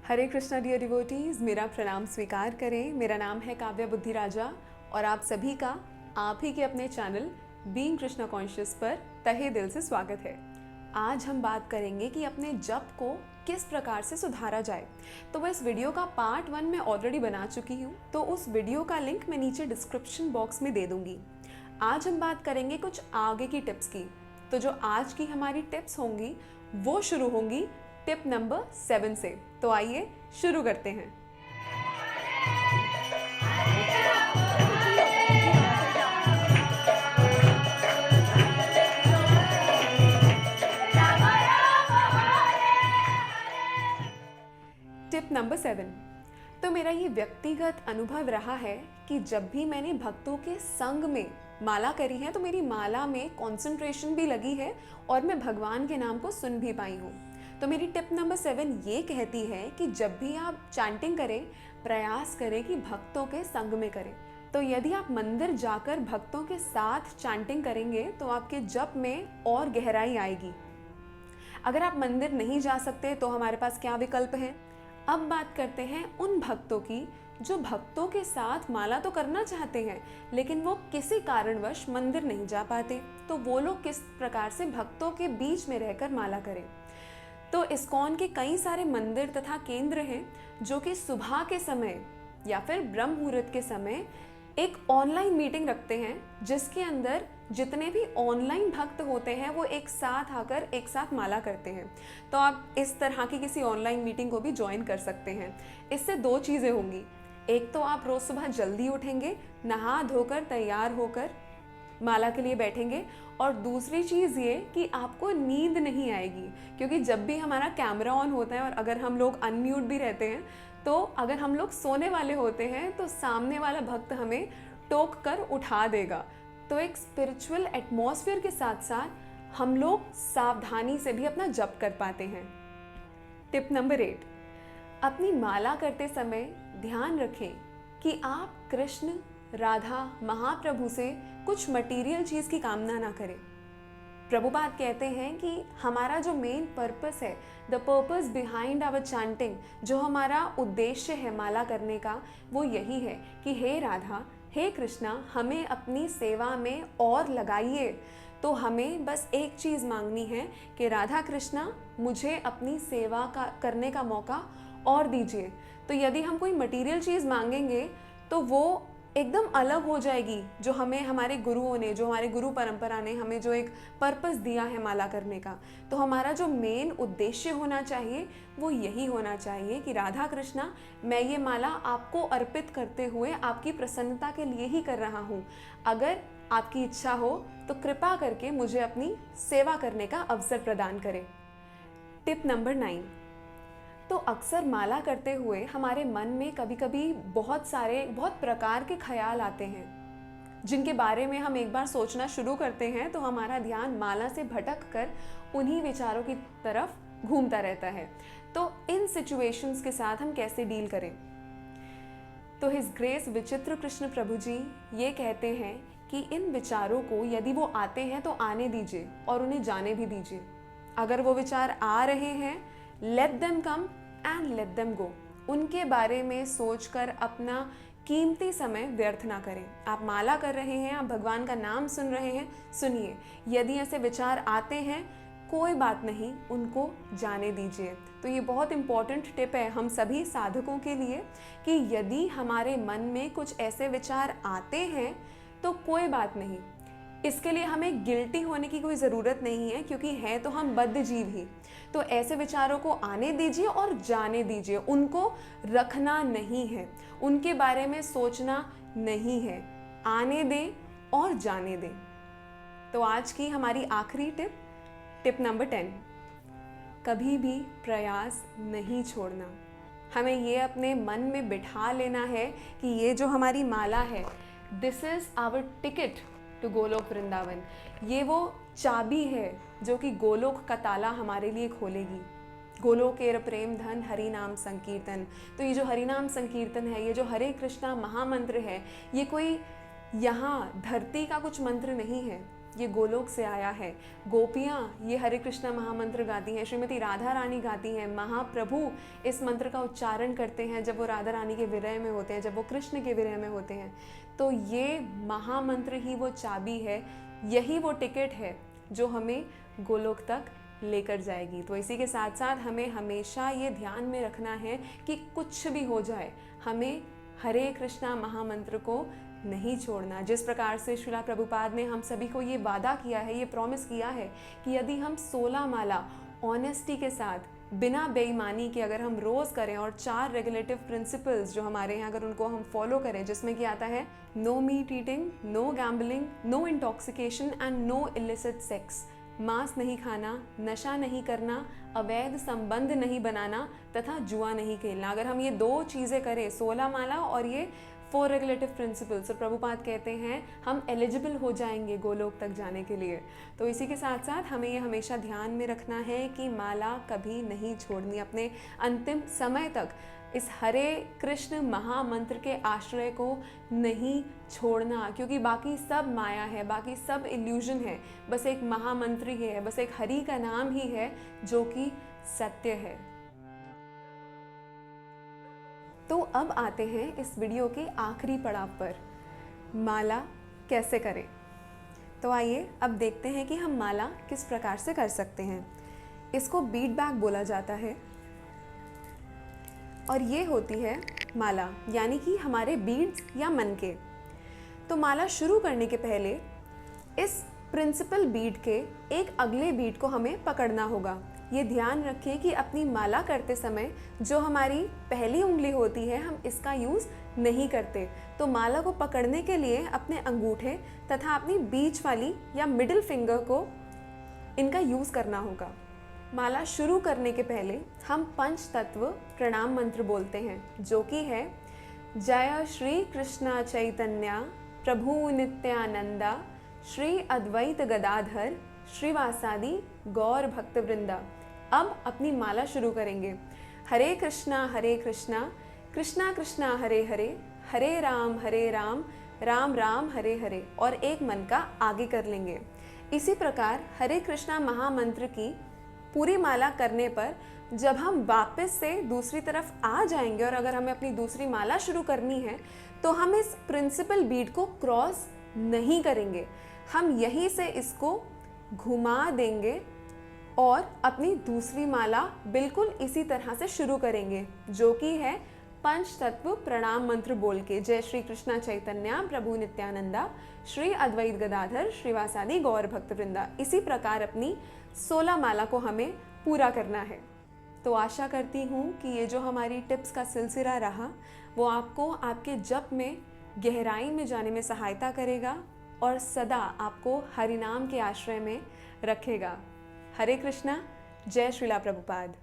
हरे Krishna dear devotees, मेरा प्रणाम स्वीकार करें। मेरा नाम है काव्या बुद्धिराजा और आप सभी का आप ही के अपने चैनल बीइंग कृष्णा कॉन्शियस पर तहे दिल से स्वागत है। आज हम बात करेंगे कि अपने जप को किस प्रकार से सुधारा जाए। तो वह इस वीडियो का पार्ट 1 मैं ऑलरेडी बना चुकी हूँ, तो उस वीडियो का लिंक मैं नीचे डिस्क्रिप्शन बॉक्स में दे दूंगी। आज हम बात करेंगे कुछ आगे की टिप्स की। तो जो आज की हमारी टिप्स होंगी वो शुरू होंगी टिप नंबर 7 से। तो आइए शुरू करते हैं। Tip number 7। तो मेरा ये व्यक्तिगत अनुभव रहा है कि जब भी मैंने भक्तों के संग में माला करी है तो मेरी माला में कंसंट्रेशन भी लगी है और मैं भगवान के नाम को सुन भी पाई हूँ। तो मेरी टिप नंबर 7 ये कहती है कि जब भी आप चैंटिंग करें, प्रयास करें कि भक्तों के संग में करें। तो यदि आप मंदिर जाकर भक्तों के साथ चैंटिंग करेंगे तो आपके जप में और गहराई आएगी। अगर आप मंदिर नहीं जा सकते तो हमारे पास क्या विकल्प है। अब बात करते हैं उन भक्तों की जो भक्तों के साथ माला तो करना चाहते हैं लेकिन वो किसी कारणवश मंदिर नहीं जा पाते। तो वो लोग किस प्रकार से भक्तों के बीच में रहकर माला करें। तो इस्कॉन के कई सारे मंदिर तथा केंद्र हैं जो कि सुबह के समय या फिर ब्रह्म मुहूर्त के समय एक ऑनलाइन मीटिंग रखते हैं जिसके अंदर जितने भी ऑनलाइन भक्त होते हैं वो एक साथ आकर एक साथ माला करते हैं। तो आप इस तरह की किसी ऑनलाइन मीटिंग को भी ज्वाइन कर सकते हैं। इससे दो चीज़ें होंगी। एक तो आप रोज़ सुबह जल्दी उठेंगे, नहा धोकर तैयार होकर माला के लिए बैठेंगे, और दूसरी चीज़ ये कि आपको नींद नहीं आएगी, क्योंकि जब भी हमारा कैमरा ऑन होता है और अगर हम लोग अनम्यूट भी रहते हैं तो अगर हम लोग सोने वाले होते हैं तो सामने वाला भक्त हमें टोक कर उठा देगा। तो एक स्पिरिचुअल एटमॉस्फेयर के साथ साथ हम लोग सावधानी से भी अपना जप कर पाते हैं। Tip number 8। अपनी माला करते समय ध्यान रखें कि आप कृष्ण, राधा, महाप्रभु से कुछ मटेरियल चीज़ की कामना ना करें। प्रभुपाद कहते हैं कि हमारा जो मेन पर्पस है, the purpose behind our chanting, जो हमारा उद्देश्य है माला करने का, वो यही है कि हे राधा, हे कृष्णा, हमें अपनी सेवा में और लगाइए। तो हमें बस एक चीज़ मांगनी है कि राधा कृष्णा, मुझे अपनी सेवा करने का मौका और दीजिए। तो यदि हम कोई मटेरियल चीज़ मांगेंगे तो वो एकदम अलग हो जाएगी जो हमें हमारे गुरुओं ने, जो हमारे गुरु परंपरा ने हमें जो एक पर्पस दिया है माला करने का। तो हमारा जो मेन उद्देश्य होना चाहिए वो यही होना चाहिए कि राधा कृष्णा, मैं ये माला आपको अर्पित करते हुए आपकी प्रसन्नता के लिए ही कर रहा हूँ। अगर आपकी इच्छा हो तो कृपा करके मुझे अपनी सेवा करने का अवसर प्रदान करें। Tip number 9। तो अक्सर माला करते हुए हमारे मन में कभी कभी बहुत प्रकार के ख्याल आते हैं जिनके बारे में हम एक बार सोचना शुरू करते हैं तो हमारा ध्यान माला से भटक कर उन्हीं विचारों की तरफ घूमता रहता है। तो इन सिचुएशंस के साथ हम कैसे डील करें। तो हिज ग्रेस विचित्र कृष्ण प्रभु जी ये कहते हैं कि इन विचारों को यदि वो आते हैं तो आने दीजिए और उन्हें जाने भी दीजिए। अगर वो विचार आ रहे हैं, let them come and let them go. उनके बारे में सोचकर अपना कीमती समय व्यर्थ ना करें। आप माला कर रहे हैं, आप भगवान का नाम सुन रहे हैं, सुनिए। यदि ऐसे विचार आते हैं, कोई बात नहीं, उनको जाने दीजिए। तो ये बहुत इंपॉर्टेंट टिप है हम सभी साधकों के लिए कि यदि हमारे मन में कुछ ऐसे विचार आते हैं तो कोई बात नहीं, इसके लिए हमें गिल्टी होने की कोई ज़रूरत नहीं है, क्योंकि है तो हम बद्ध जीव ही। तो ऐसे विचारों को आने दीजिए और जाने दीजिए। उनको रखना नहीं है, उनके बारे में सोचना नहीं है, आने दें और जाने दें। तो आज की हमारी आखिरी टिप नंबर 10। कभी भी प्रयास नहीं छोड़ना। हमें ये अपने मन में बिठा लेना है कि ये जो हमारी माला है, this is our ticket to Goloka Vrindavan. ये वो चाबी है जो कि गोलोक का ताला हमारे लिए खोलेगी। गोलोकेर प्रेम धन हरि नाम संकीर्तन। तो ये जो हरि नाम संकीर्तन है, ये जो हरे कृष्णा महामंत्र है, ये कोई यहाँ धरती का कुछ मंत्र नहीं है। ये गोलोक से आया है। गोपियाँ ये हरे कृष्णा महामंत्र गाती हैं, श्रीमती राधा रानी गाती हैं, महाप्रभु इस मंत्र का उच्चारण करते हैं जब वो राधा रानी के विरह में होते हैं, जब वो कृष्ण के विरह में होते हैं। तो ये महामंत्र ही वो चाबी है, यही वो टिकट है जो हमें गोलोक तक लेकर जाएगी। तो इसी के साथ साथ हमें हमेशा ये ध्यान में रखना है कि कुछ भी हो जाए, हमें हरे कृष्णा महामंत्र को नहीं छोड़ना। जिस प्रकार से श्रीला प्रभुपाद ने हम सभी को ये वादा किया है, ये प्रॉमिस किया है कि यदि हम 16 माला ऑनेस्टी के साथ, बिना बेईमानी के अगर हम रोज़ करें और 4 रेगुलेटिव प्रिंसिपल्स जो हमारे हैं अगर उनको हम फॉलो करें, जिसमें कि आता है no meat eating, no gambling, no intoxication and no illicit sex, मांस नहीं खाना, नशा नहीं करना, अवैध संबंध नहीं बनाना तथा जुआ नहीं खेलना। अगर हम ये 2 चीज़ें करें, 16 माला और ये 4 रेगुलेटिव प्रिंसिपल्स, और प्रभुपाद कहते हैं हम एलिजिबल हो जाएंगे गोलोक तक जाने के लिए। तो इसी के साथ साथ हमें ये हमेशा ध्यान में रखना है कि माला कभी नहीं छोड़नी, अपने अंतिम समय तक इस हरे कृष्ण महामंत्र के आश्रय को नहीं छोड़ना, क्योंकि बाकी सब माया है, बाकी सब इल्यूजन है, बस एक महामंत्र ही है, बस एक हरि का नाम ही है जो कि सत्य है। तो अब आते हैं इस वीडियो के आखिरी पड़ाव पर, माला कैसे करें। तो आइए अब देखते हैं कि हम माला किस प्रकार से कर सकते हैं। इसको बीट बैग बोला जाता है और ये होती है माला, यानी कि हमारे बीड्स या मनके। तो माला शुरू करने के पहले इस प्रिंसिपल बीड के एक अगले बीड को हमें पकड़ना होगा। ये ध्यान रखें कि अपनी माला करते समय जो हमारी पहली उंगली होती है, हम इसका यूज़ नहीं करते। तो माला को पकड़ने के लिए अपने अंगूठे तथा अपनी बीच वाली या मिडिल फिंगर को इनका यूज़ करना होगा। माला शुरू करने के पहले हम पंच तत्व प्रणाम मंत्र बोलते हैं, जो कि है जय श्री कृष्ण चैतन्य प्रभु नित्यानंदा श्री अद्वैत गदाधर श्रीवासादि गौर भक्त वृंदा। अब अपनी माला शुरू करेंगे। हरे कृष्णा कृष्णा कृष्णा हरे हरे, हरे राम राम राम हरे हरे, और एक मन का आगे कर लेंगे। इसी प्रकार हरे कृष्णा महामंत्र की पूरी माला करने पर जब हम वापस से दूसरी तरफ आ जाएंगे और अगर हमें अपनी दूसरी माला शुरू करनी है तो हम इस प्रिंसिपल बीड को क्रॉस नहीं करेंगे, हम यहीं से इसको घुमा देंगे और अपनी दूसरी माला बिल्कुल इसी तरह से शुरू करेंगे, जो कि है पंच तत्व प्रणाम मंत्र बोल के, जय श्री कृष्णा चैतन्य प्रभु नित्यानंदा श्री अद्वैत गदाधर श्रीवासादि गौर भक्त वृंदा। इसी प्रकार अपनी 16 माला को हमें पूरा करना है। तो आशा करती हूँ कि ये जो हमारी टिप्स का सिलसिला रहा वो आपको आपके जप में गहराई में जाने में सहायता करेगा और सदा आपको हरिनाम के आश्रय में रखेगा। हरे कृष्णा, जय श्रीला प्रभुपाद।